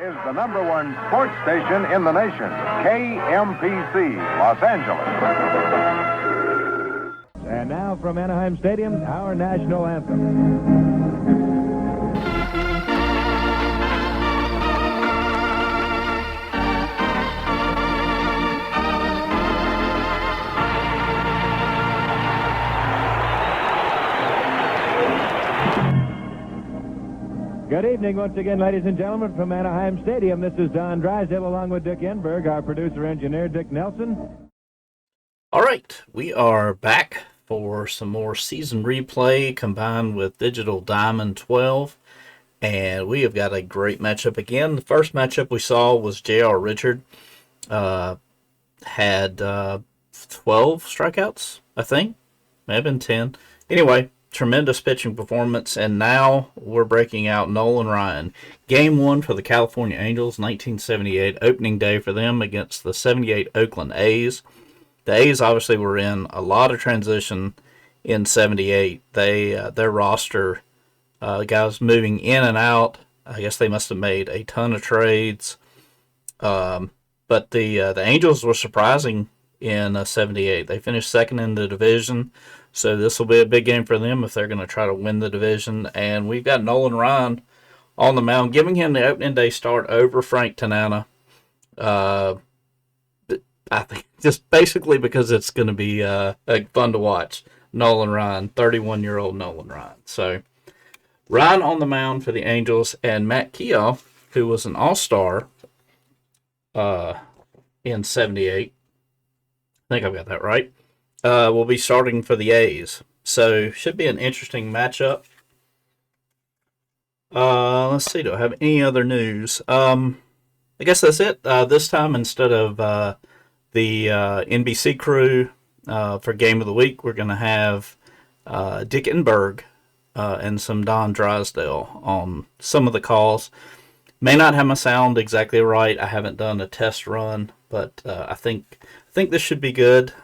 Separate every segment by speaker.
Speaker 1: is the #1 sports station in the nation, KMPC, Los Angeles.
Speaker 2: And now from Anaheim Stadium, our national anthem. Good evening once again, ladies and gentlemen, from Anaheim Stadium. This is Don Drysdale along with Dick Enberg, our producer-engineer, Dick Nelson.
Speaker 3: All right, we are back for some more season replay combined with Digital Diamond 12, and we have got a great matchup again. The first matchup we saw was J.R. Richard. Had 12 strikeouts, I think. May have been 10. Anyway, tremendous pitching performance, and now we're breaking out Nolan Ryan. Game 1 for the California Angels, 1978, opening day for them against the 78 Oakland A's. The A's obviously were in a lot of transition in 78. Their roster, guys moving in and out. I guess they must have made a ton of trades. But the Angels were surprising in 78. They finished second in the division. So this will be a big game for them if they're going to try to win the division. And we've got Nolan Ryan on the mound, giving him the opening day start over Frank Tanana. I think just basically because it's going to be fun to watch. Nolan Ryan, 31-year-old Nolan Ryan. So Ryan on the mound for the Angels, and Matt Keough, who was an all-star in 78. I think I've got that right. Will be starting for the A's. So, should be an interesting matchup. Let's see, do I have any other news? I guess that's it. This time, instead of the NBC crew for Game of the Week, we're going to have Dick Enberg and some Don Drysdale on some of the calls. May not have my sound exactly right. I haven't done a test run, but I think this should be good.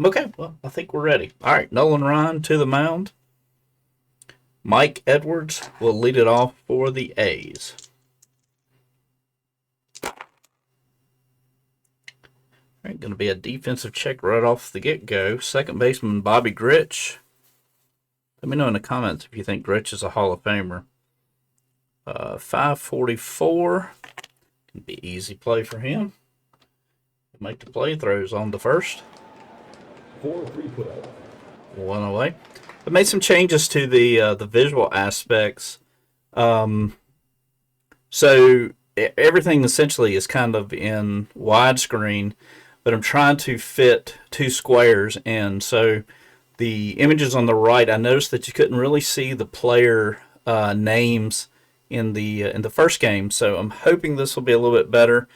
Speaker 3: Okay, well, I think we're ready. All right, Nolan Ryan to the mound. Mike Edwards will lead it off for the A's. All right, going to be a defensive check right off the get-go. Second baseman Bobby Grich. Let me know in the comments if you think Grich is a Hall of Famer. 544. Can be easy play for him. Make the play, throws on the first.
Speaker 2: 4-3 put out.
Speaker 3: One away. I made some changes to the visual aspects. So everything essentially is kind of in widescreen, but I'm trying to fit two squares in. So the images on the right, I noticed that you couldn't really see the player names in the first game. So I'm hoping this will be a little bit better.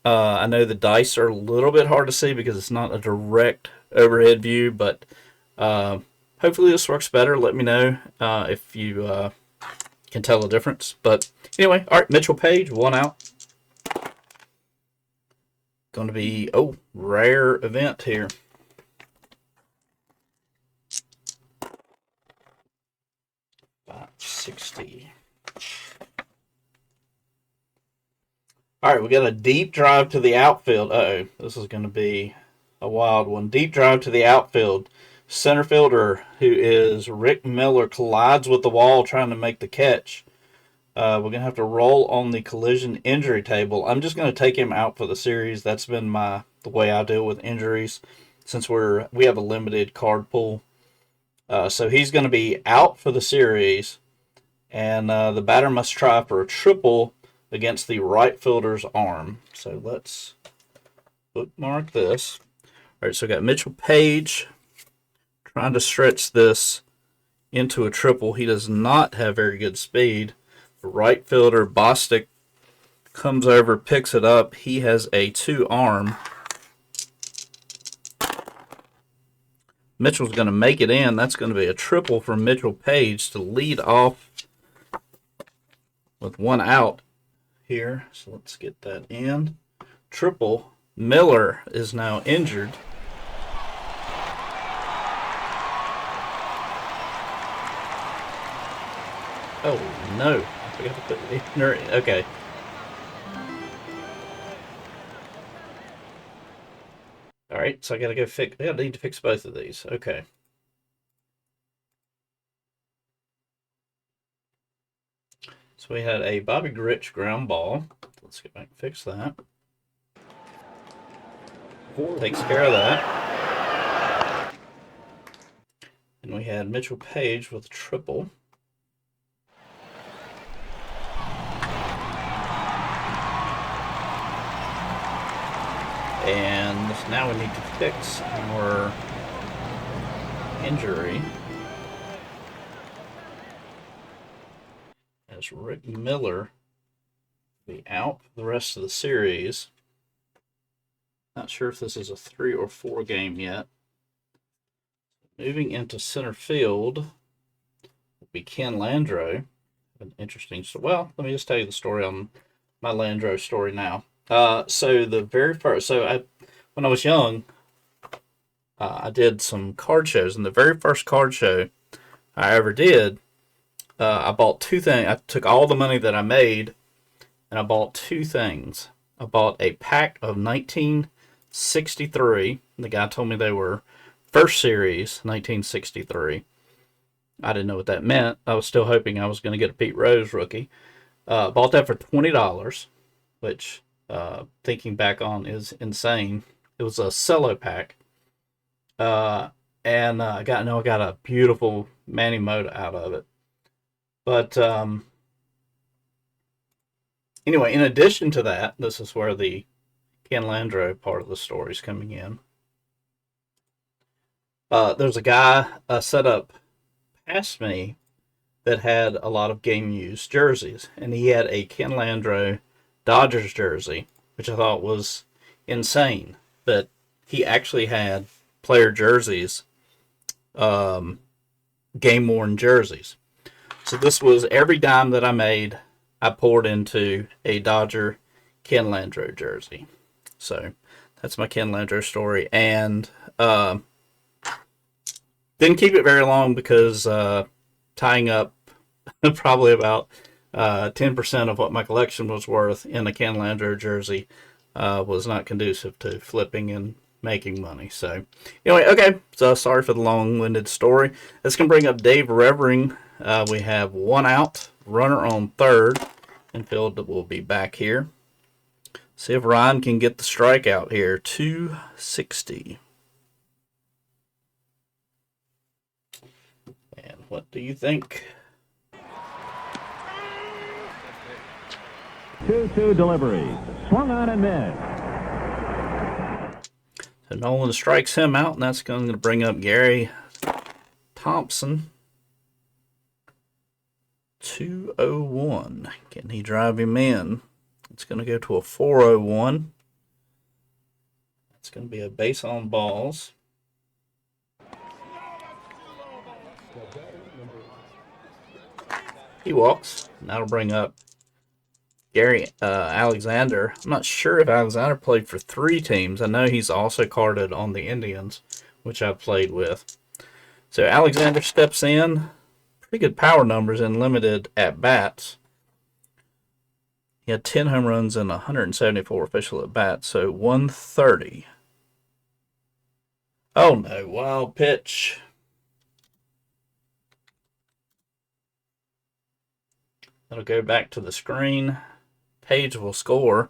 Speaker 3: I know the dice are a little bit hard to see because it's not a direct overhead view, but hopefully this works better. Let me know if you can tell the difference. But anyway, all right, Mitchell Page, one out. Going to be, rare event here. .60. All right, we got a deep drive to the outfield. Uh-oh, this is going to be a wild one. Deep drive to the outfield. Center fielder, who is Rick Miller, collides with the wall trying to make the catch. We're going to have to roll on the collision injury table. I'm just going to take him out for the series. That's been the way I deal with injuries since we have a limited card pool. So he's going to be out for the series, and the batter must try for a triple against the right fielder's arm. So let's bookmark this. All right, so we got Mitchell Page trying to stretch this into a triple. He does not have very good speed. The right fielder, Bostic, comes over, picks it up. He has a 2-arm. Mitchell's going to make it in. That's going to be a triple for Mitchell Page to lead off with one out here. So let's get that in. Triple. Miller is now injured. Oh, no. I We got to put the okay. All right, so I gotta go fix. I need to fix both of these. Okay. So we had a Bobby Grich ground ball. Let's get back and fix that. Takes care of that. And we had Mitchell Page with a triple. And now we need to fix our injury. As Rick Miller will be out for the rest of the series. Not sure if this is a 3 or 4 game yet. Moving into center field will be Ken Landreau. An interesting story. Well, let me just tell you the story on my Landreau story now. So the very first, when I was young, I did some card shows, and the very first card show I ever did, I bought 2 things. I took all the money that I made, and I bought 2 things. I bought a pack of 1963. The guy told me they were first series 1963. I didn't know what that meant. I was still hoping I was going to get a Pete Rose rookie. Bought that for $20, which, thinking back on, is insane. It was a cello pack. And I got a beautiful Manny Mota out of it. But anyway, in addition to that, this is where the Ken Landreau part of the story is coming in. There's a guy set up past me that had a lot of game used jerseys, and he had a Ken Landreau Dodgers jersey, which I thought was insane. But he actually had player jerseys, game worn jerseys. So this was every dime that I made, I poured into a Dodger Ken Landreau jersey. So that's my Ken Landreau story. And didn't keep it very long because tying up probably about 10% of what my collection was worth in a Ken Landreau jersey was not conducive to flipping and making money. So anyway, okay. So sorry for the long-winded story. That's going to bring up Dave Revering. We have 1 out, runner on third, and Field will be back here. See if Ryan can get the strikeout here. 260. And what do you think?
Speaker 2: 2-2 delivery. Swung on and missed.
Speaker 3: So Nolan strikes him out, and that's going to bring up Gary Thompson. 201. Can he drive him in? It's going to go to a 401. It's going to be a base on balls. He walks. And that'll bring up Gary Alexander. I'm not sure if Alexander played for 3 teams. I know he's also carded on the Indians, which I've played with. So Alexander steps in. Pretty good power numbers in limited at-bats. He had 10 home runs and 174 official at-bats, so 130. Oh no, wild pitch. That'll go back to the screen. Page will score.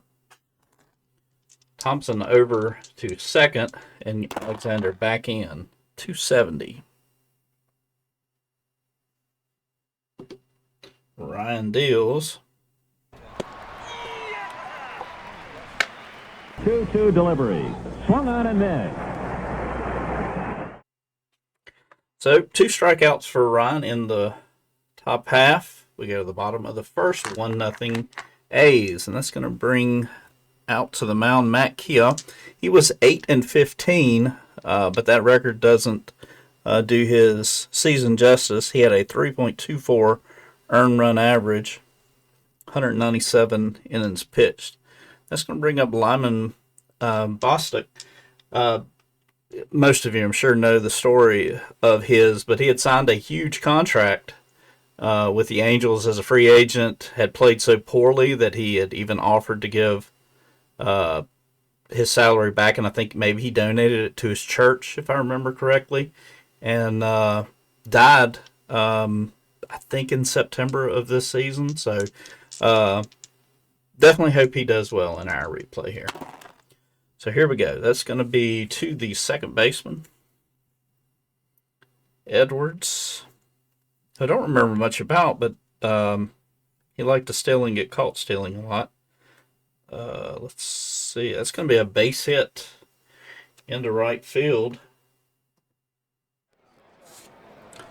Speaker 3: Thompson over to second, and Alexander back in. 270. Ryan deals.
Speaker 2: 2-2 delivery. Swung on and missed.
Speaker 3: So 2 strikeouts for Ryan in the top half. We go to the bottom of the first. 1-0 A's, and that's going to bring out to the mound Matt Kia. He was 8-15, but that record doesn't do his season justice. He had a 3.24 earned run average, 197 innings pitched. That's going to bring up Lyman Bostic. Most of you, I'm sure, know the story of his, but he had signed a huge contract with the Angels as a free agent, had played so poorly that he had even offered to give his salary back, and I think maybe he donated it to his church, if I remember correctly, and died, I think, in September of this season. So definitely hope he does well in our replay here. So here we go. That's going to be to the second baseman, Edwards. I don't remember much about, but he liked to steal and get caught stealing a lot. Let's see. That's going to be a base hit into right field.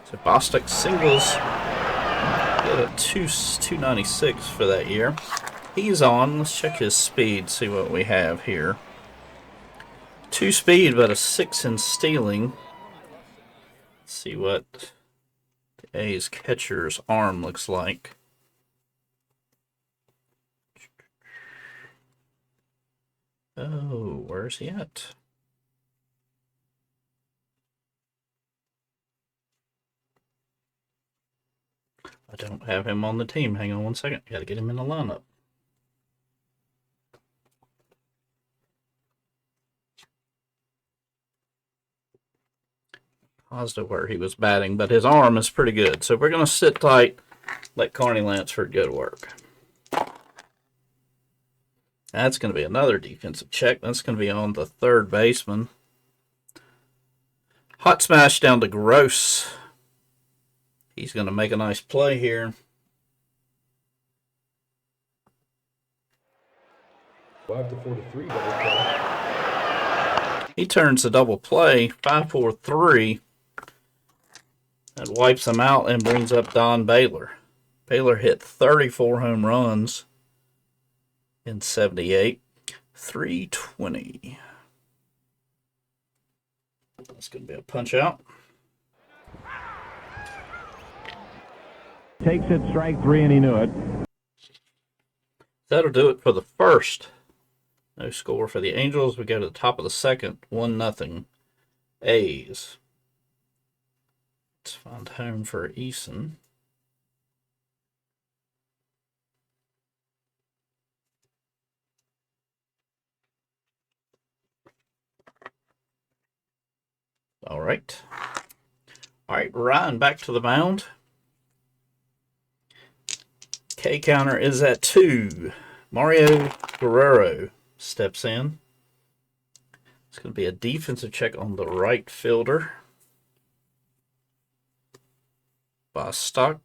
Speaker 3: So Bostic singles. Get a 296 for that year. He's on. Let's check his speed, see what we have here. 2 speed, but a 6 in stealing. Let's see what the A's catcher's arm looks like. Oh, where's he at? I don't have him on the team. Hang on one second. Got to get him in the lineup. Positive where he was batting, but his arm is pretty good. So we're going to sit tight, let Carney Lansford go to work. That's going to be another defensive check. That's going to be on the third baseman. Hot smash down to Gross. He's going to make a nice play here.
Speaker 4: 5-4-3 double play.
Speaker 3: He turns the double play, 5-4-3. That wipes him out and brings up Don Baylor. Baylor hit 34 home runs in 78. 320. That's going to be a punch out.
Speaker 2: Takes it, strike 3, and he knew it.
Speaker 3: That'll do it for the first. No score for the Angels. We go to the top of the second. 1-0 A's. Let's find home for Eason. All right. All right, Ryan back to the mound. K counter is at 2. Mario Guerrero steps in. It's going to be a defensive check on the right fielder. Bostock.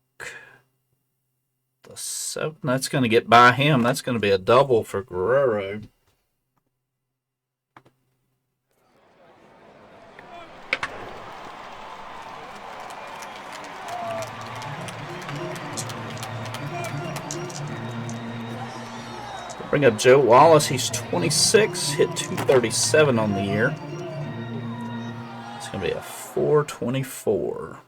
Speaker 3: The 7. That's going to get by him. That's going to be a double for Guerrero. Bring up Joe Wallace. He's 26, hit 237 on the year. It's going to be a 424.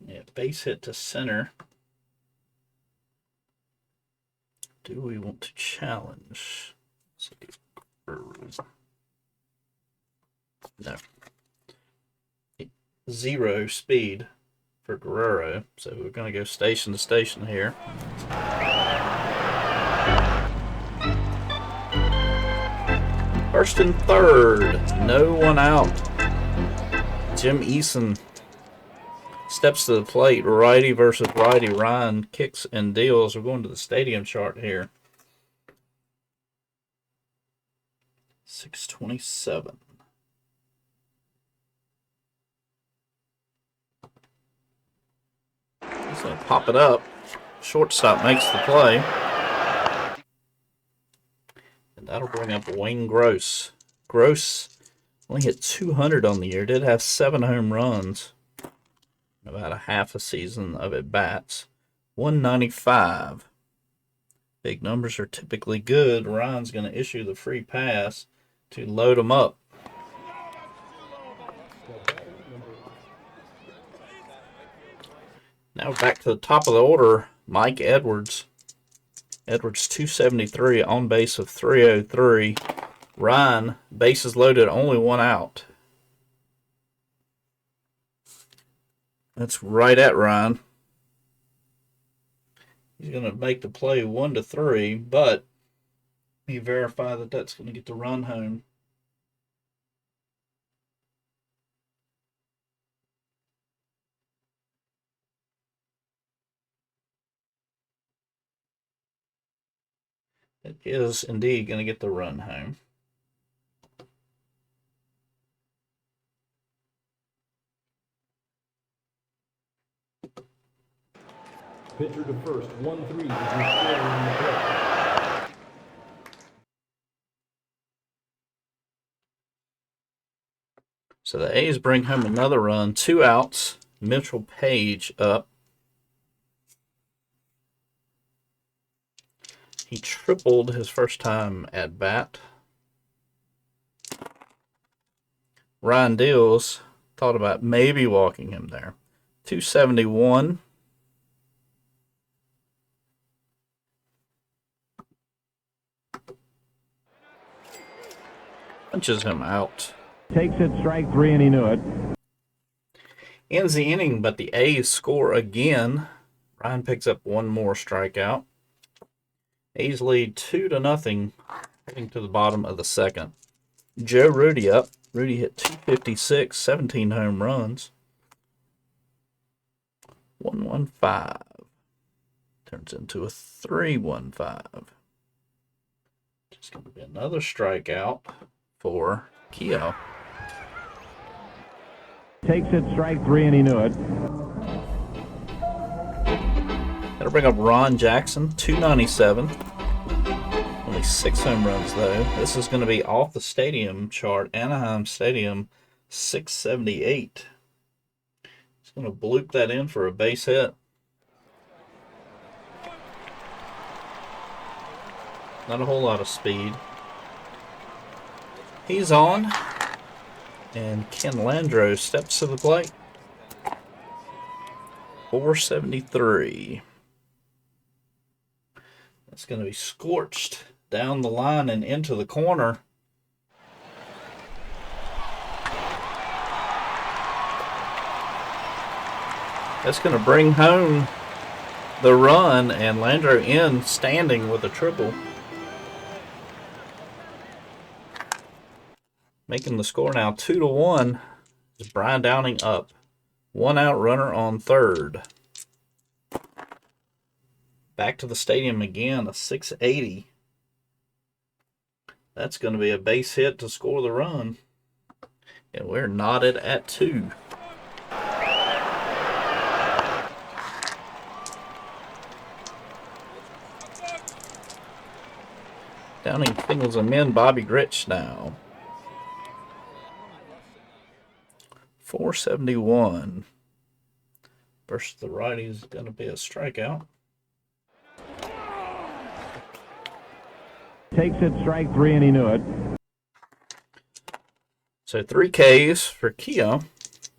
Speaker 3: Yeah, base hit to center. Do we want to challenge? No. 0 speed for Guerrero, so we're going to go station to station here. First and third, no one out. Jim Eason steps to the plate, righty versus righty. Ryan kicks and deals. We're going to the stadium chart here. 627. He's going to pop it up. Shortstop makes the play. And that'll bring up Wayne Gross. Gross only hit 200 on the year. Did have 7 home runs. About a half a season of at-bats. 195. Big numbers are typically good. Ryan's going to issue the free pass to load them up. Now back to the top of the order, Mike Edwards. Edwards 273, on base of 303. Ryan, bases loaded, only 1 out. That's right at Ryan. He's going to make the play 1-3, but he verify that that's going to get the run home. It is indeed going to get the run home.
Speaker 4: Pitcher to first, 1-3 is your score in the play.
Speaker 3: So the A's bring home another run, 2 outs. Mitchell Page up. He tripled his first time at bat. Ryan Deals thought about maybe walking him there. 271. Punches him out.
Speaker 2: Takes it, strike 3, and he knew it.
Speaker 3: Ends the inning, but the A's score again. Ryan picks up one more strikeout. A's lead 2-0, heading to the bottom of the second. Joe Rudy up. Rudy hit 256, 17 home runs. 1-1-5. Turns into a 3-1-5. Just going to be another strikeout for Keogh.
Speaker 2: Takes it, strike 3, and he knew it.
Speaker 3: That'll bring up Ron Jackson, 297. Only 6 home runs, though. This is going to be off the stadium chart. Anaheim Stadium, 678. He's going to bloop that in for a base hit. Not a whole lot of speed. He's on. And Ken Landreau steps to the plate. 473. That's going to be scorched down the line and into the corner. That's going to bring home the run, and Landreau in standing with a triple. Making the score now 2-1 is Brian Downing up. 1 out, runner on third. Back to the stadium again, a 680. That's going to be a base hit to score the run. And we're knotted at 2. Downing singles him in. Bobby Grich now. 471 versus the righty is going to be a strikeout.
Speaker 2: Takes it, strike 3, and he knew it.
Speaker 3: So 3 Ks for Keogh,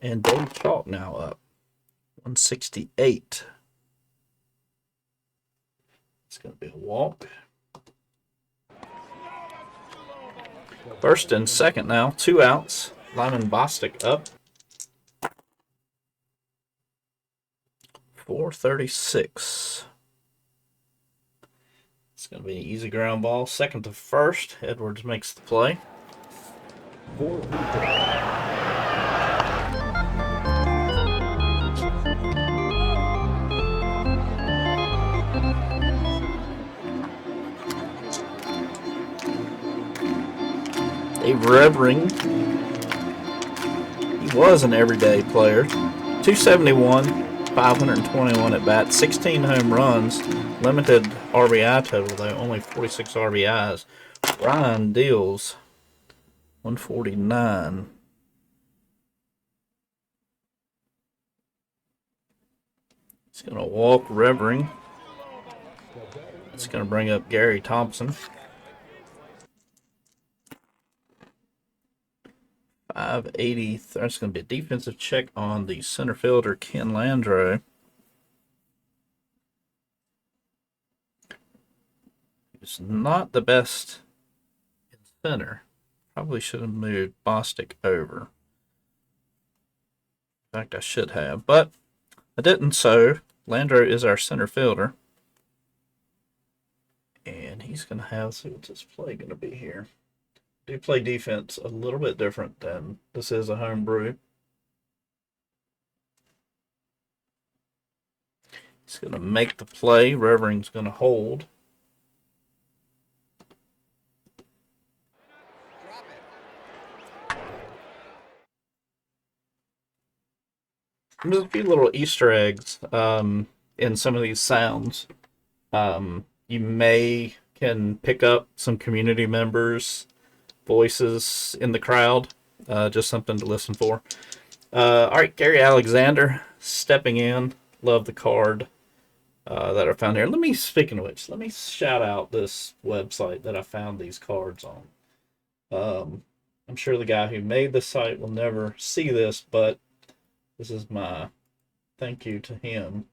Speaker 3: and Dave Chalk now up. 168. It's going to be a walk. First and second now, 2 outs. Lyman Bostic up. 436. It's going to be an easy ground ball. Second to first. Edwards makes the play.
Speaker 4: 4 people.
Speaker 3: Dave Revering. He was an everyday player. 271, 521 at bat, 16 home runs, limited RBI total though, only 46 RBIs. Ryan Deals, 149. He's going to walk Revering. It's going to bring up Gary Thompson. 580. That's going to be a defensive check on the center fielder, Ken Landreau. He's not the best in center. Probably should have moved Bostic over. In fact, I should have. But I didn't, so Landro is our center fielder. And he's going to have, see what's his play going to be here. Do play defense a little bit different than this is a home brew. He's going to make the play. Revering's going to hold. There's a few little Easter eggs in some of these sounds. You can pick up some community members' voices in the crowd. Just something to listen for. All right, Gary Alexander stepping in. Love the card that I found here. Speaking of which, let me shout out this website that I found these cards on. I'm sure the guy who made the site will never see this, but this is my thank you to him.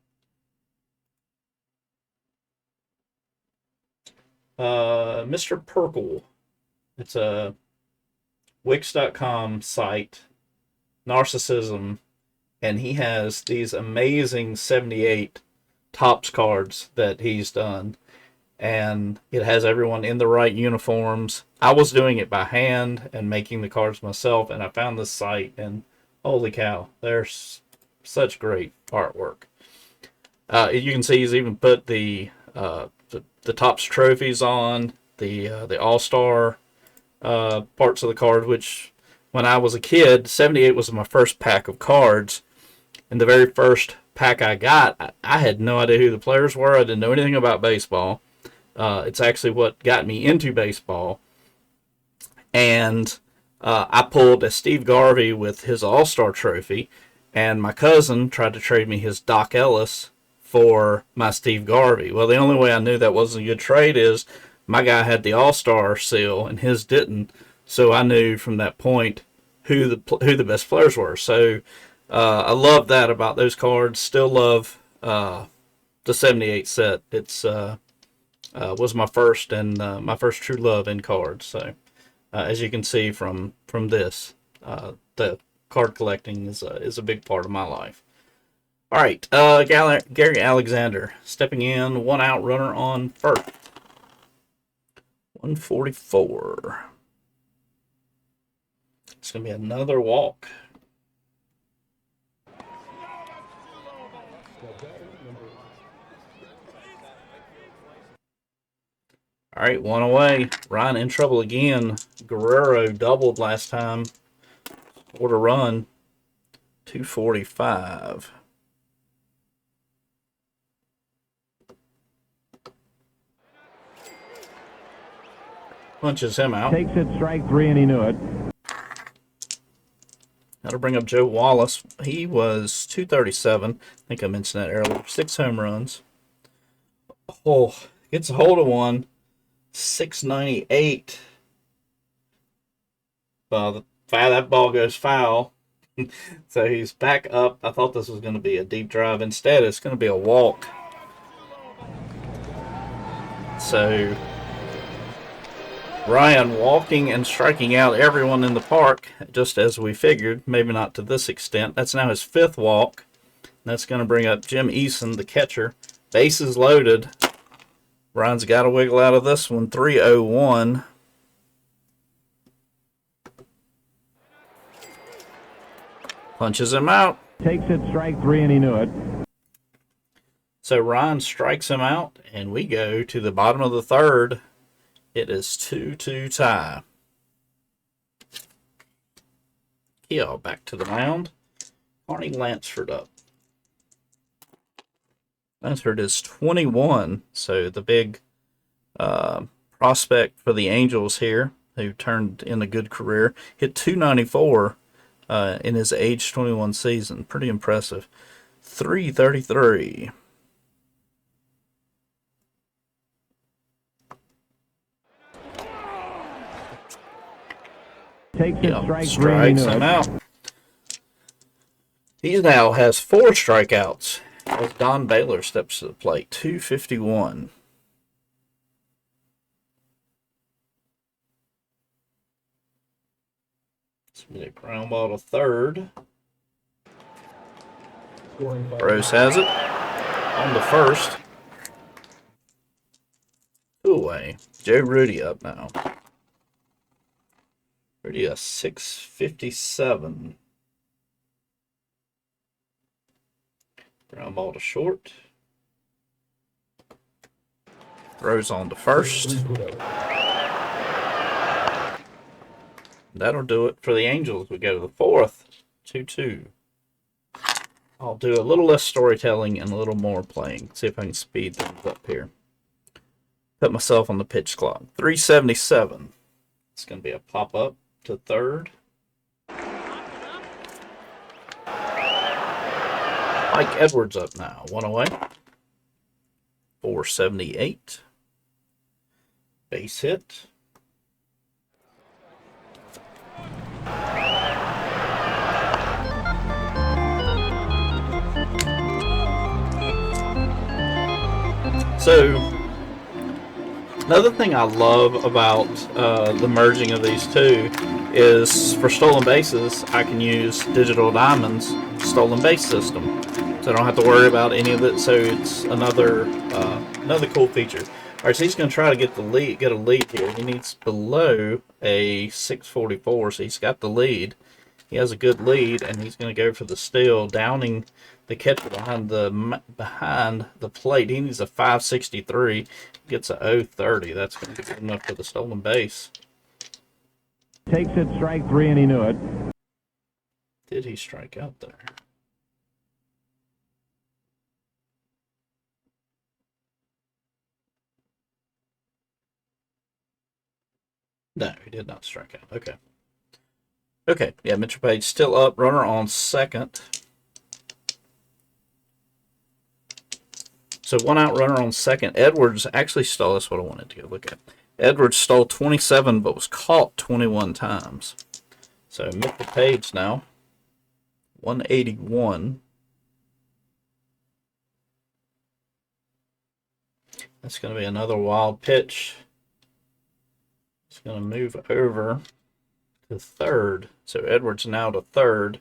Speaker 3: Mr. Perkle. It's a Wix.com site, Narcissism, and he has these amazing 78 Topps cards that he's done. And it has everyone in the right uniforms. I was doing it by hand and making the cards myself, and I found this site, and holy cow, there's such great artwork. You can see he's even put the Topps trophies on, the All-Star parts of the card, which when I was a kid, 78 was my first pack of cards, and the very first pack I got, I had no idea who the players were. I didn't know anything about baseball. It's actually what got me into baseball. And I pulled a Steve Garvey with his All-Star trophy, and my cousin tried to trade me his Doc Ellis for my Steve Garvey. Well, the only way I knew that wasn't a good trade is my guy had the All-Star seal and his didn't, so I knew from that point who the best players were. So I love that about those cards. Still love the 78 set. It's was my first and my first true love in cards. So as you can see from this, the card collecting is a big part of my life. All right, Gary Alexander stepping in, 1 out, runner on first. 144. It's gonna be another walk. All right, 1 away. Ryan in trouble again. Guerrero doubled last time. Scored a run. 245. Punches him out.
Speaker 2: Takes it, strike 3, and he knew it.
Speaker 3: That'll bring up Joe Wallace. He was 237. I think I mentioned that earlier. 6 home runs. Oh, gets a hold of one. 698. That ball goes foul. So he's back up. I thought this was going to be a deep drive. Instead, it's going to be a walk. So Ryan walking and striking out everyone in the park, just as we figured. Maybe not to this extent. That's now his 5th walk. That's going to bring up Jim Eason, the catcher. Bases loaded. Ryan's got to wiggle out of this one. 3-0-1. Punches him out.
Speaker 2: Takes it, strike 3, and he knew it.
Speaker 3: So Ryan strikes him out, and we go to the bottom of the 3rd. It is 2-2 tie. Keogh back to the mound. Arnie Lansford up. Lansford is 21, so the big prospect for the Angels here, who turned in a good career, hit 294 in his age 21 season. Pretty impressive. 333.
Speaker 2: Takes it, strike 3, and he
Speaker 3: Strikes
Speaker 2: knew
Speaker 3: him
Speaker 2: it.
Speaker 3: out. He now has 4 strikeouts as Don Baylor steps to the plate. 251. It's a ground ball to 3rd.
Speaker 4: Scoring 5.
Speaker 3: Rose has it on the first. 2 away. Joe Rudy up now. Rudy a 657. Ground ball to short. Throws on to first.
Speaker 4: 3 put out.
Speaker 3: That'll do it for the Angels. We go to the fourth. 2-2. I'll do a little less storytelling and a little more playing. See if I can speed things up here. Put myself on the pitch clock. 377. It's going to be a pop-up to third. Mike Edwards up now. 1 away. 478. Base hit. So, another thing I love about the merging of these two is for stolen bases, I can use Digital Diamond's stolen base system. So I don't have to worry about any of it. So it's another cool feature. All right, so he's going to try to get a lead here. He needs below a 644, so he's got the lead. He has a good lead, and he's going to go for the steal, downing the catcher behind the plate. He needs a 563. Gets a 030. That's going to be good enough for the stolen base.
Speaker 2: Takes it, strike 3, and he knew it.
Speaker 3: Did he strike out there? No, he did not strike out. Okay. Okay, yeah, Mitchell Page still up. Runner on second. So 1 out, runner on second. Edwards actually stole. That's what I wanted to go look at. Edwards stole 27, but was caught 21 times. So Mitchell Page now. 181. That's going to be another wild pitch. It's going to move over to third. So Edwards now to third.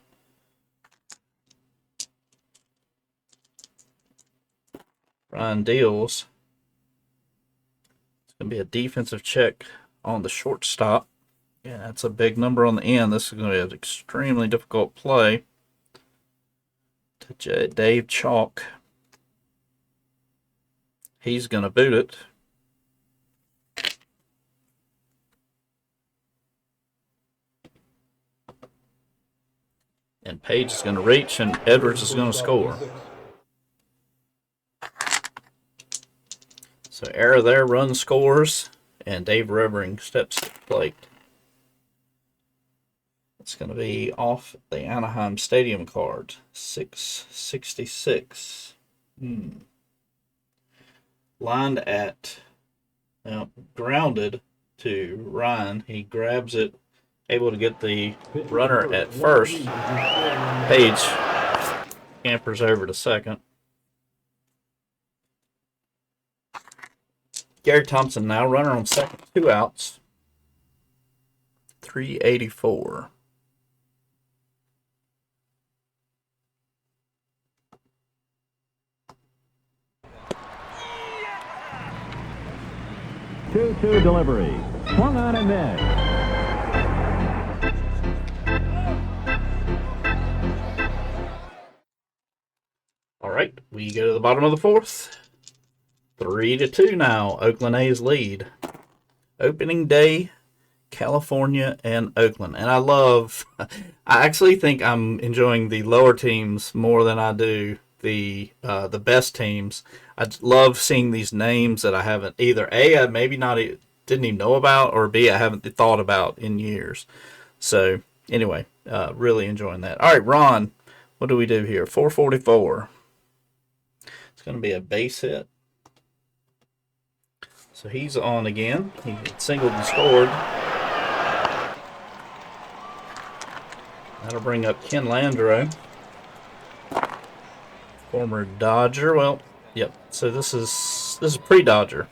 Speaker 3: Ryan deals. It's going to be a defensive check on the shortstop. Yeah, that's a big number on the end. This is going to be an extremely difficult play to Dave Chalk. He's going to boot it. And Page is going to reach, and Edwards is going to score. So error there, run scores, and Dave Revering steps to the plate. It's going to be off the Anaheim Stadium card, 666. Lined at, now grounded to Ryan. He grabs it, able to get the runner at first. Page scampers over to second. Gary Thompson now, runner on second, 2 outs. 384.
Speaker 2: Two delivery. Swung on and missed.
Speaker 3: All right, we go to the bottom of the fourth. 3-2 now. Oakland A's lead. Opening day, California and Oakland. And I actually think I'm enjoying the lower teams more than I do the best teams. I love seeing these names that I haven't either I maybe not didn't even know about, or B, I haven't thought about in years. So anyway, really enjoying that. All right, Ron, what do we do here? 444. It's going to be a base hit. So he's on again. He singled and scored. That'll bring up Ken Landreau, former Dodger. Well, yep. So this is pre-Dodger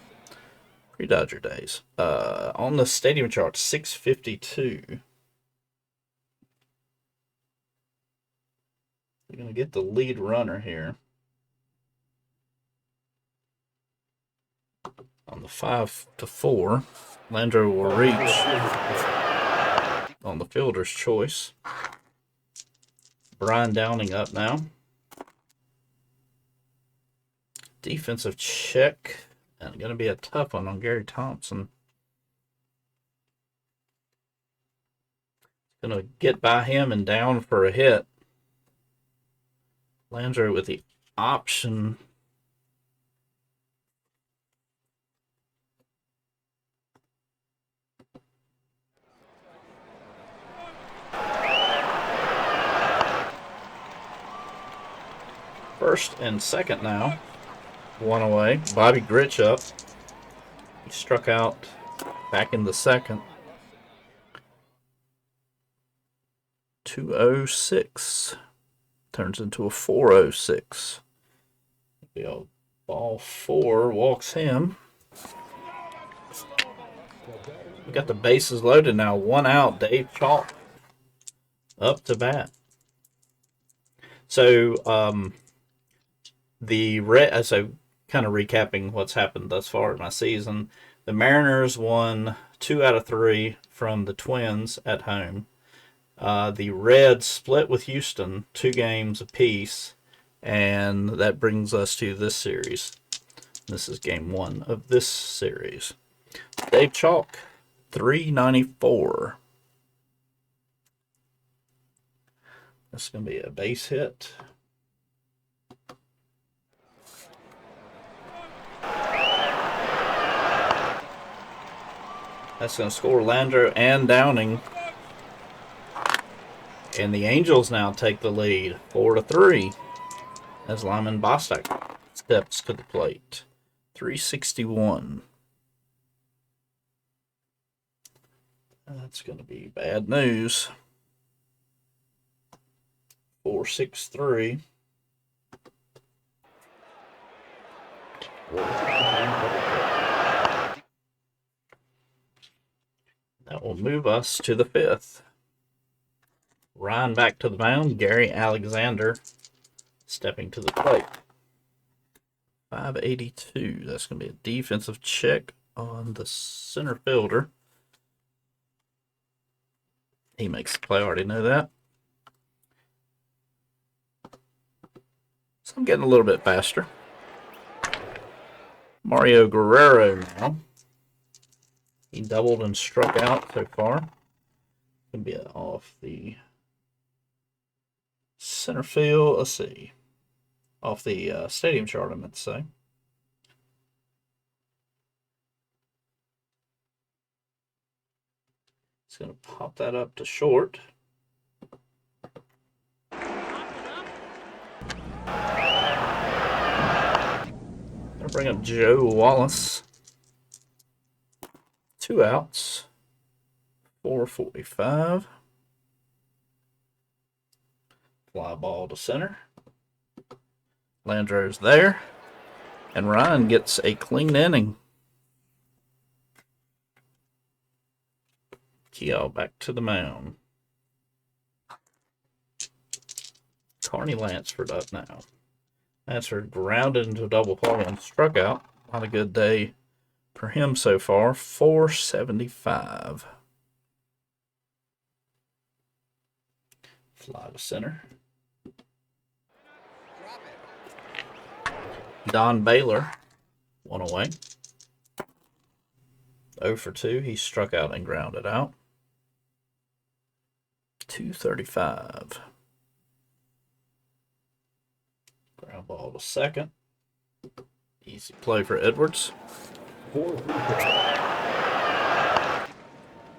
Speaker 3: days. On the stadium chart, 652. We're going to get the lead runner here. On the 5-4, Landro will reach on the fielder's choice. Brian Downing up now. Defensive check. And going to be a tough one on Gary Thompson. Going to get by him and down for a hit. Landro with the option. First and second now. One away. Bobby Gritch up. He struck out back in the second. 206 turns into a 406. Be a ball 4, walks him. We got the bases loaded now. 1 out. Dave Chalk up to bat. So so kind of recapping what's happened thus far in my season. The Mariners won 2 out of 3 from the Twins at home. The Reds split with Houston 2 games apiece, and that brings us to this series. This is game 1 of this series. Dave Chalk, 394. This is going to be a base hit. That's going to score Landro and Downing. And the Angels now take the lead, 4-3, as Lyman Bostic steps to the plate. 361. That's going to be bad news. 4-6-3. That will move us to the 5th. Ryan back to the mound. Gary Alexander stepping to the plate. 582. That's going to be a defensive check on the center fielder. He makes the play. I already know that. So I'm getting a little bit faster. Mario Guerrero now. He doubled and struck out so far. Going to be off the center field. Let's see. Off the stadium chart, I meant to say. It's going to pop that up to short. Going to bring up Joe Wallace. 2 outs. 4:45. Fly ball to center. Landro's there. And Ryan gets a clean inning. Keogh back to the mound. Carney Lansford up now. Lansford grounded into a double play and struck out. Not a good day for him so far. 475. Fly to center. Don Baylor, 1 away. 0 for 2. He struck out and grounded out. 235. Ground ball to second. Easy play for Edwards.
Speaker 4: 4-3.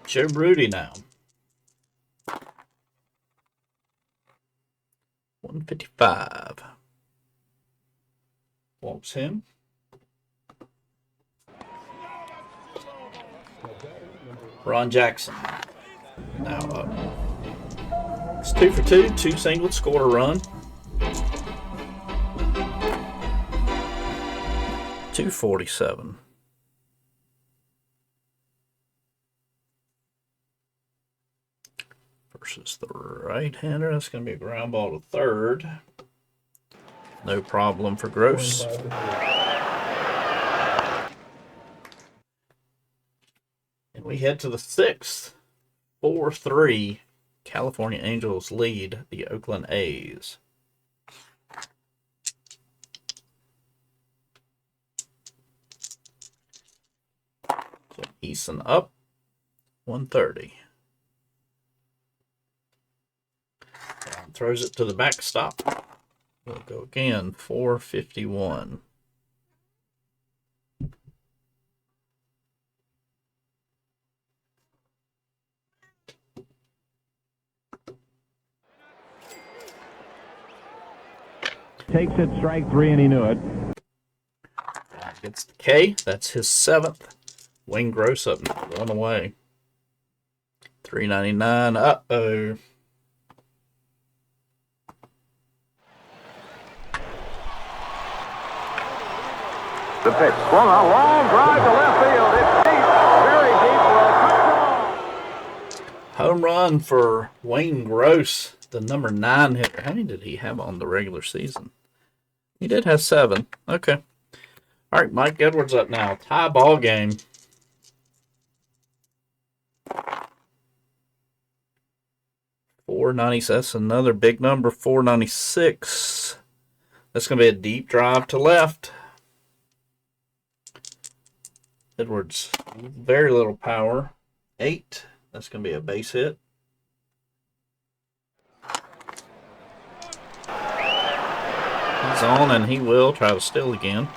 Speaker 3: Joe Broody now. 155. Walks him. Ron Jackson now up. It's 2 for 2. 2 singles, scored a run. 247. Versus the right-hander. That's going to be a ground ball to third. No problem for
Speaker 4: 4 and
Speaker 3: Gross.
Speaker 4: 5 to 3.
Speaker 3: And we head to the 6th. 4-3. California Angels lead the Oakland A's. So Eason up. 130. Throws it to the backstop. We'll go again. 451.
Speaker 2: Takes it, strike 3, and he knew it.
Speaker 3: Gets the K. That's his 7th. Wayne Gross up 1 away. 399. Uh-oh.
Speaker 1: The pitch swung a long drive to left field. It's deep, very deep for a touchdown.
Speaker 3: Home run for Wayne Gross, the number 9 hitter. How many did he have on the regular season? He did have 7. Okay. All right, Mike Edwards up now. Tie ball game. $496. That's another big number. 496. That's going to be a deep drive to left. Edwards, very little power. 8. That's going to be a base hit. He's on, and he will try to steal again.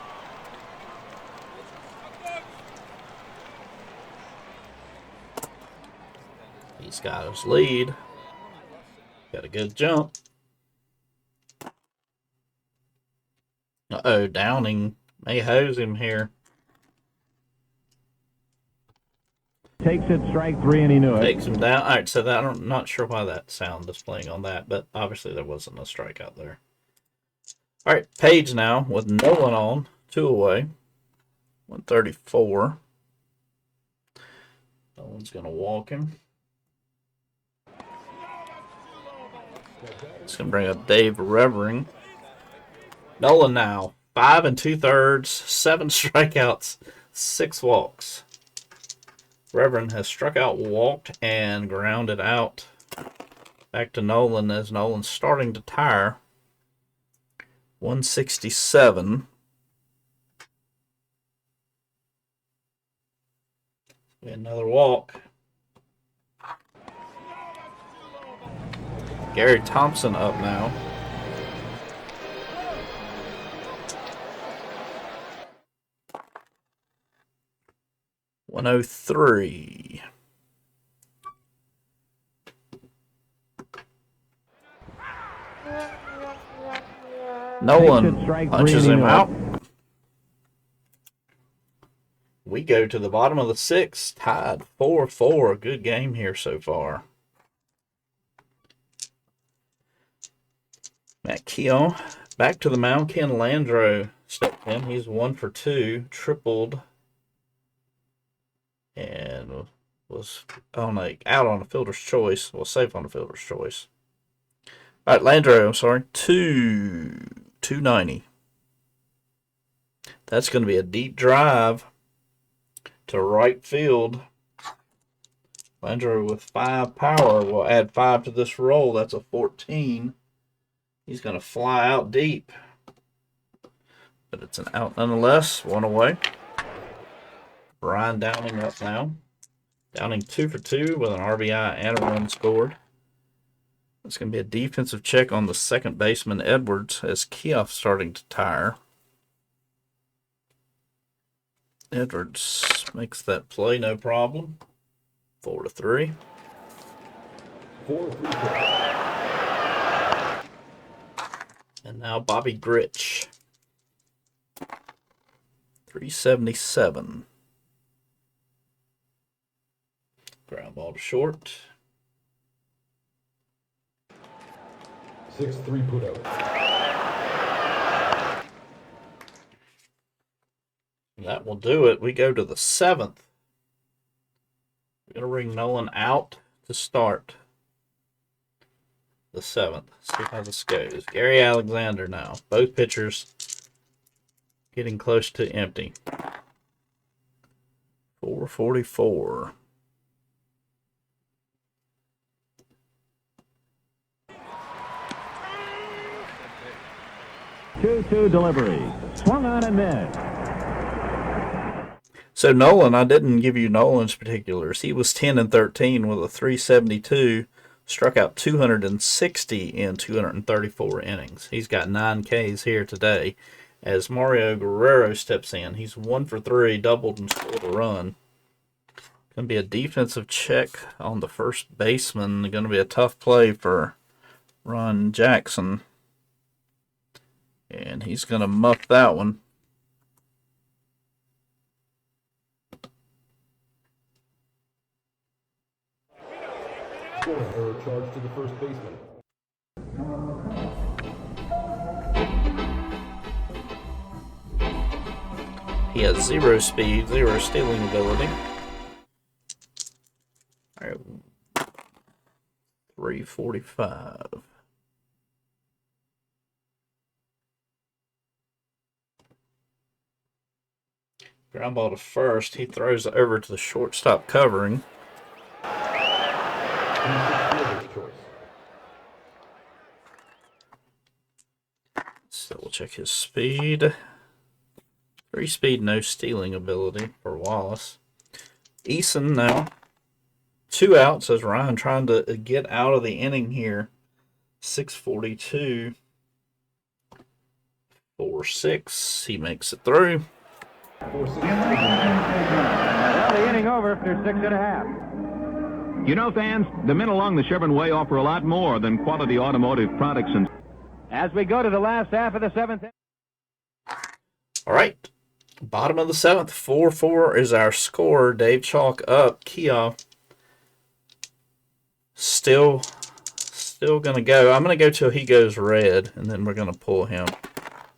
Speaker 3: He's got his lead. Got a good jump. Uh-oh, Downing may hose him here.
Speaker 2: Takes it, strike 3, and he knew it.
Speaker 3: Takes him down. All right, so that, I'm not sure why that sound is playing on that, but obviously there wasn't a strikeout there. All right, Page now with Nolan on, 2 away, 134. Nolan's going to walk him. It's going to bring up Dave Revering. Nolan now, 5 2/3, 7 strikeouts, 6 walks. Reverend has struck out, walked, and grounded out. Back to Nolan as Nolan's starting to tire. 167. Another walk. Gary Thompson up now. $103. Nolan punches him out. We go to the bottom of the 6th, tied 4-4. Good game here so far. Matt Keown back to the mound. Ken Landreau stepped in. He's 1 for 2, tripled, and was out on a fielder's choice. Well, safe on a fielder's choice. All right, Landreau, I'm sorry, 290. That's going to be a deep drive to right field. Landreau with 5 power will add 5 to this roll. That's a 14. He's going to fly out deep. But it's an out nonetheless. 1 away. Brian Downing up now. Downing 2 for 2 with an RBI and a run scored. It's going to be a defensive check on the second baseman, Edwards, as Keough starting to tire. Edwards makes that play, no problem. 4-3.
Speaker 4: 4-3.
Speaker 3: And now Bobby Gritch. 377. Ground ball to short.
Speaker 4: 6-3 put out.
Speaker 3: That will do it. We go to the 7th. We're going to bring Nolan out to start. the 7th. See how this goes. Gary Alexander now. Both pitchers getting close to empty. 444.
Speaker 2: Two delivery. Swung on and missed.
Speaker 3: So Nolan, I didn't give you Nolan's particulars. He was 10 and 13 with a 372, struck out 260 in 234 innings. He's got 9 Ks here today. As Mario Guerrero steps in, he's 1 for 3, doubled and scored a run. Going to be a defensive check on the first baseman. Going to be a tough play for Ron Jackson. And he's going to muff that one.
Speaker 4: Scoring error charged to the first baseman.
Speaker 3: He has 0 speed, 0 stealing ability. All right, 345. Ground ball to first. He throws it over to the shortstop covering. So we'll check his speed. 3 speed, no stealing ability for Wallace. Eason now. 2 outs as Ryan trying to get out of the inning here. 642. 4-6. He makes it through.
Speaker 2: Well, the inning over after 6.5. You know, fans, the men along the Sherburne Way offer a lot more than quality automotive products. And as we go to the last half of the 7th.
Speaker 3: All right. Bottom of the 7th. 4-4 is our score. Dave Chalk up. Keough still going to go. I'm going to go till he goes red, and then we're going to pull him.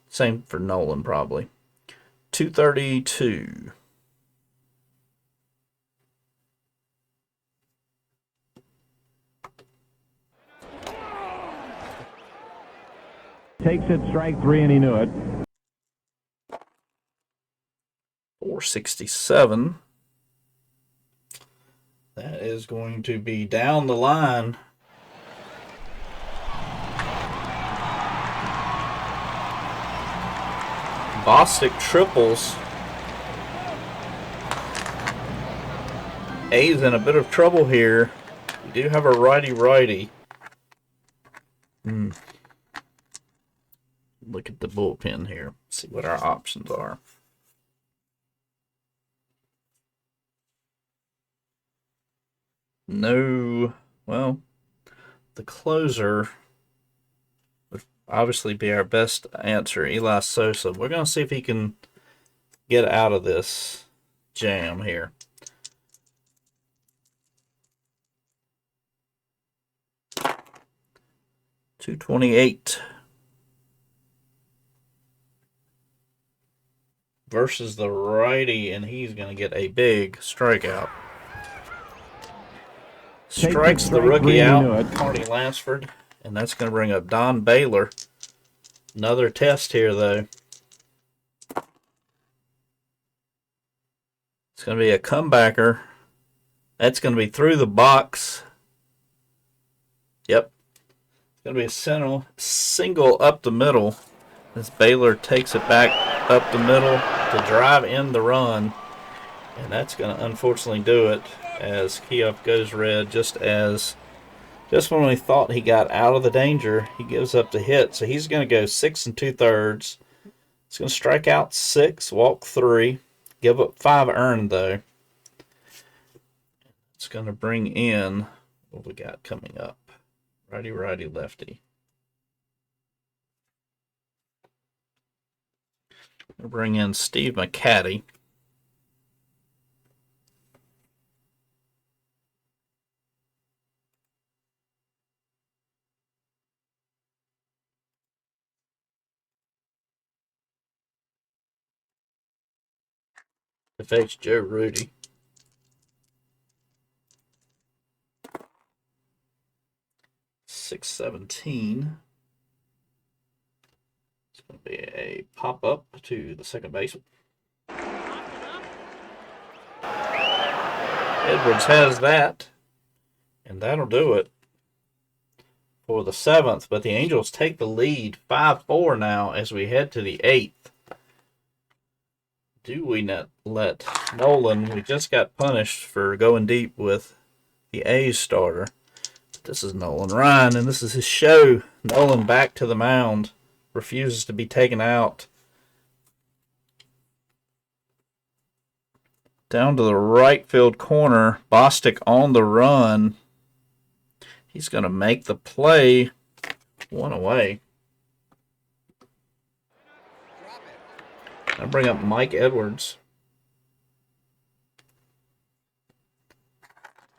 Speaker 3: Same for Nolan, probably. 232.
Speaker 2: Takes it, strike 3, and he knew it.
Speaker 3: 467. That is going to be down the line. Bostic triples. A's in a bit of trouble here. We do have a righty-righty. Look at the bullpen here. See what our options are. No, well, the closer would obviously be our best answer, Eli Sosa. We're going to see if he can get out of this jam here. .228 versus the righty, and he's going to get a big strikeout. Strikes the rookie out, Marty Lansford, and that's going to bring up Don Baylor. Another test here, though. It's going to be a comebacker. That's going to be through the box. Yep. It's going to be a single up the middle as Baylor takes it back up the middle to drive in the run. And that's going to unfortunately do it as Keough goes red just when we thought he got out of the danger, he gives up the hit. So he's going to go 6 2/3. He's going to strike out 6, walk 3, give up 5 earned though. It's going to bring in what we got coming up. Righty, righty, lefty. We'll bring in Steve McCaddy. To face Joe Rudy. 6-17. It's going to be a pop up to the second baseman. Edwards has that, and that'll do it for the 7th. But the Angels take the lead 5-4 now as we head to the 8th. Do we not let Nolan? We just got punished for going deep with the A's starter. This is Nolan Ryan, and this is his show. Nolan back to the mound. Refuses to be taken out. Down to the right field corner. Bostic on the run. He's going to make the play. One away. I'll bring up Mike Edwards.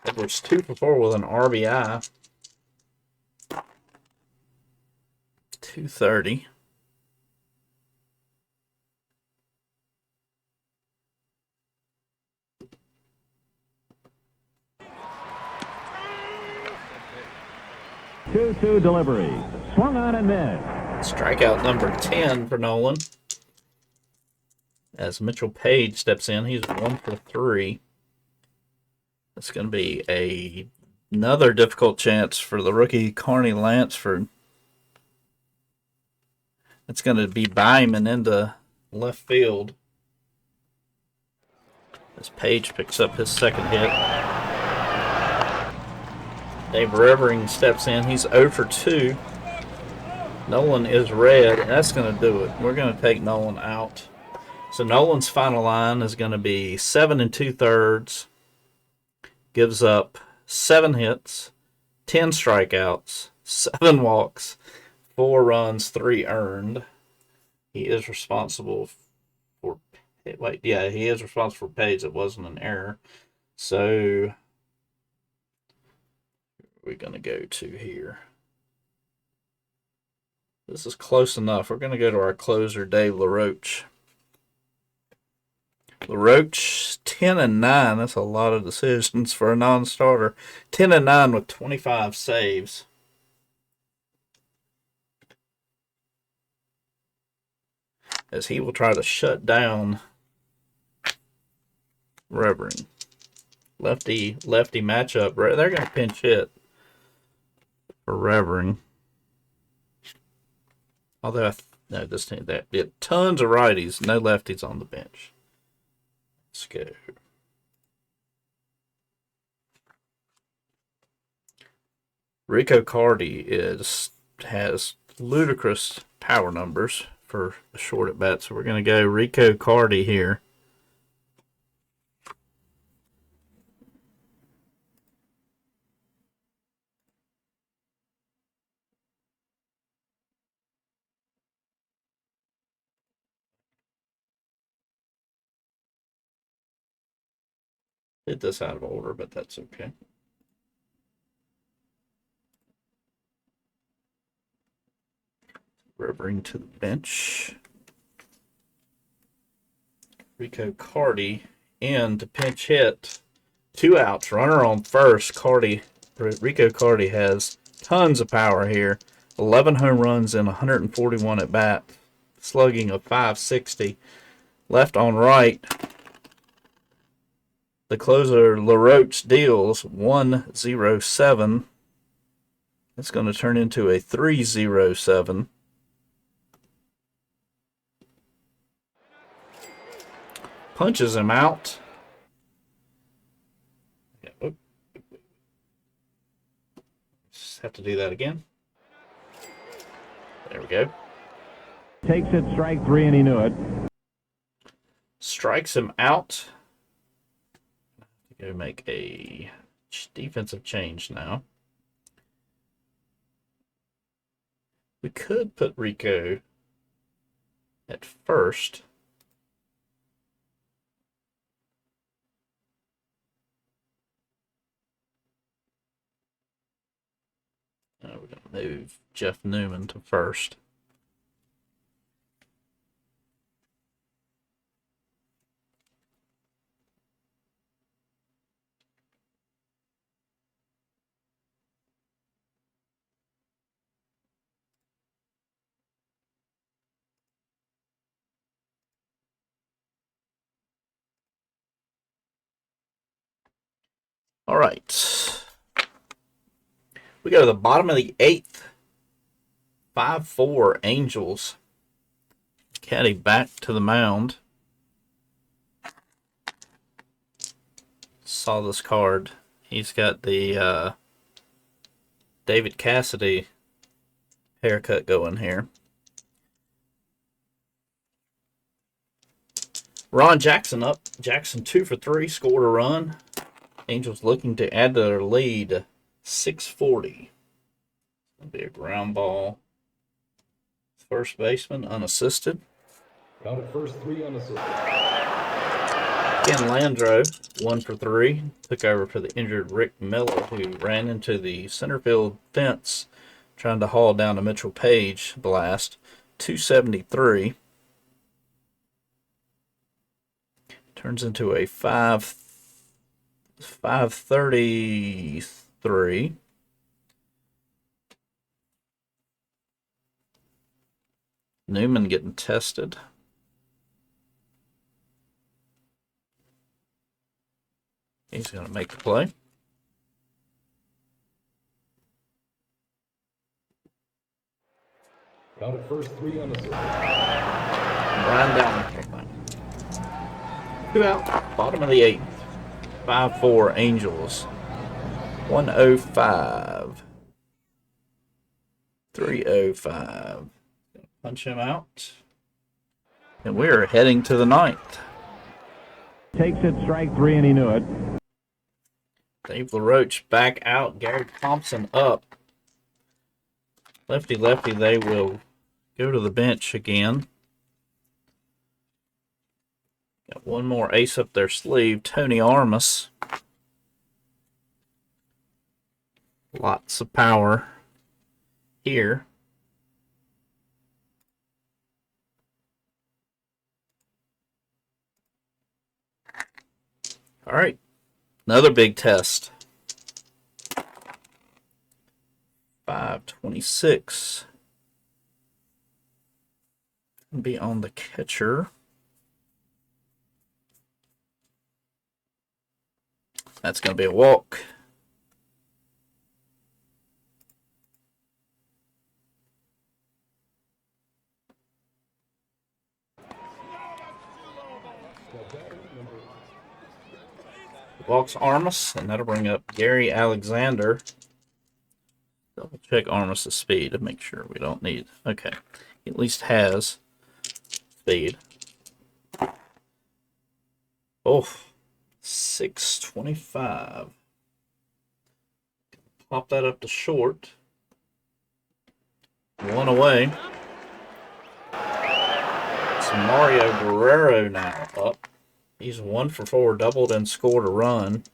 Speaker 3: Edwards 2 for 4 with an RBI. 230.
Speaker 2: Two delivery. Swung on and missed.
Speaker 3: Strikeout number 10 for Nolan. As Mitchell Page steps in, he's 1 for 3. It's going to be another difficult chance for the rookie Carney Lansford. It's going to be Byman into left field as Page picks up his second hit. Dave Revering steps in. He's 0 for 2. Nolan is red, and that's going to do it. We're going to take Nolan out. So Nolan's final line is going to be 7 2/3. Gives up 7 hits, 10 strikeouts, 7 walks, 4 runs, 3 earned. He is responsible for... he is responsible for Page. It wasn't an error. So... we're going to go to here. This is close enough. We're going to go to our closer, Dave LaRoche. LaRoche, 10-9. That's a lot of decisions for a non-starter. 10-9 with 25 saves. As he will try to shut down Revering. Lefty matchup. They're going to pinch hit for Revering. Although, no, this team, tons of righties, no lefties on the bench. Let's go. Rico Cardi has ludicrous power numbers for a short at bat, so we're going to go Rico Cardi here. Did this out of order, but that's okay. Revering to the bench. Rico Cardi in to pinch hit. 2 outs. Runner on first. Rico Cardi has tons of power here. 11 home runs and 141 at bat. Slugging of .560. Left on right. The closer, LaRoche, deals 1-0-7. It's going to turn into a 3-0-7. Punches him out. Just have to do that again. There we go.
Speaker 2: Takes it, strike 3, and he knew it.
Speaker 3: Strikes him out. Go make a defensive change now. We could put Rico at first. We're going to move Jeff Newman to first. All right. We go to the bottom of the 8th. 5-4 Angels. Caddy back to the mound. Saw this card. He's got the David Cassidy haircut going here. Ron Jackson up. Jackson 2 for 3, scored a run. Angels looking to add to their lead. 640. It'll be a ground ball. First baseman unassisted.
Speaker 4: Count at first, 3 unassisted.
Speaker 3: Ken Landreau 1 for 3. Took over for the injured Rick Miller, who ran into the center field fence trying to haul down a Mitchell Page blast. 273. Turns into a 533. Newman getting tested. He's going to make the play.
Speaker 4: Count at first, 3 unassisted.
Speaker 3: Brian Downing. 2 out. Bottom of the 8th. 5-4 Angels. 105. 305. Punch him out. And we're heading to the 9th.
Speaker 2: Takes it, strike 3, and he knew it.
Speaker 3: Dave LaRoche back out. Gary Thompson up. Lefty, they will go to the bench again. Got one more ace up their sleeve. Tony Armas. Lots of power here. All right, another big test. 526. Be on the catcher. That's going to be a walk. Walks Armas, and that'll bring up Gary Alexander. Double check Armas' speed to make sure we don't need. Okay, he at least has speed. Oh, 625. Pop that up to short. One away. It's Mario Guerrero now up. He's 1 for 4, doubled and scored a run.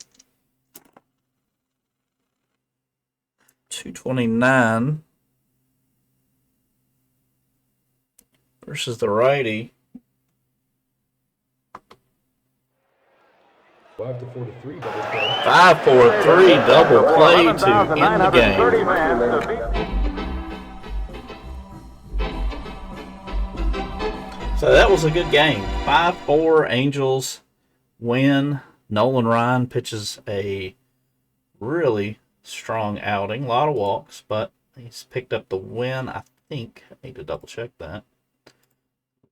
Speaker 3: 229 versus the righty.
Speaker 4: 5 to 4 to 3 double play.
Speaker 3: 5-4-3 double play to end the game.
Speaker 1: 11,930 fans to beat.
Speaker 3: So that was a good game. 5-4 Angels win. Nolan Ryan pitches a really strong outing. A lot of walks, but he's picked up the win, I think. I need to double check that.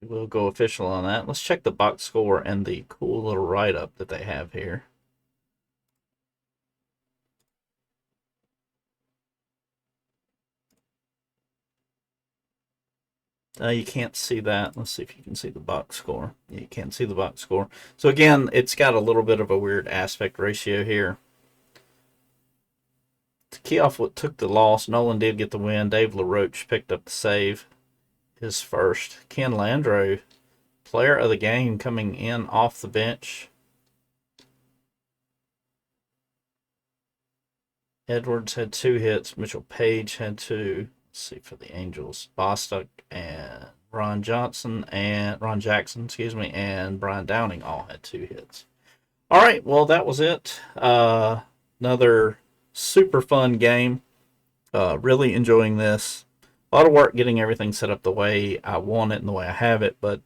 Speaker 3: We'll go official on that. Let's check the box score and the cool little write-up that they have here. You can't see that. Let's see if you can see the box score. Yeah, you can't see the box score. So again, it's got a little bit of a weird aspect ratio here. To key off what took the loss, Nolan did get the win. Dave LaRoche picked up the save, his first. Ken Landreau, player of the game, coming in off the bench. Edwards had 2 hits. Mitchell Page had 2. Let's see for the Angels. Bostock and Ron Jackson, and Brian Downing all had 2 hits. All right, well, that was it. Another super fun game. Really enjoying this. A lot of work getting everything set up the way I want it and the way I have it, but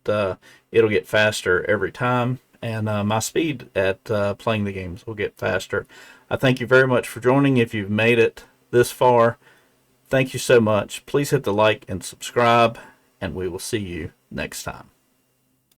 Speaker 3: it'll get faster every time. and my speed at playing the games will get faster. I thank you very much for joining. If you've made it this far, thank you so much. Please hit the like and subscribe, and we will see you next time.